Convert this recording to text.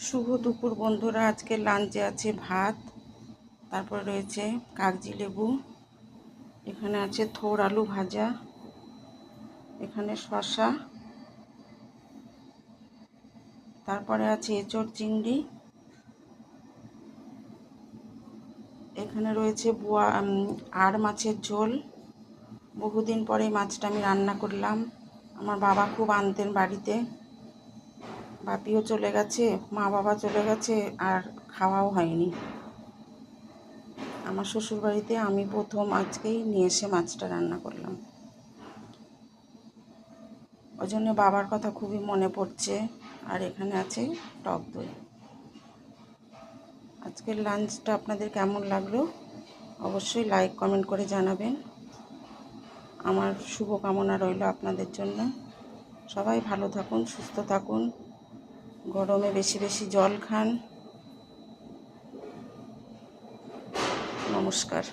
শুভ দুপুর বন্ধুরা। আজকে লাঞ্চে আছে ভাত, তারপর রয়েছে কাগজি লেবু, এখানে আছে থোড় আলু ভাজা, এখানে শসা, তারপরে আছে এঁচড় চিংড়ি, এখানে রয়েছে আর মাছের ঝোল। বহুদিন পরে মাছটা আমি রান্না করলাম। আমার বাবা খুব আনতেন বাড়িতে, বাপিও চলে গেছে, মা বাবা চলে গেছে, আর খাওয়াও হয়নি। আমার শ্বশুরবাড়িতে আমি প্রথম আজকেই নিয়ে এসে মাছটা রান্না করলাম, ওই জন্য বাবার কথা খুবই মনে পড়ছে। আর এখানে আছে টক দই। আজকের লাঞ্চটা আপনাদের কেমন লাগলো অবশ্যই লাইক কমেন্ট করে জানাবেন। আমার শুভকামনা রইল আপনাদের জন্য। সবাই ভালো থাকুন, সুস্থ থাকুন, গরমে বেশি বেশি জল খান। নমস্কার।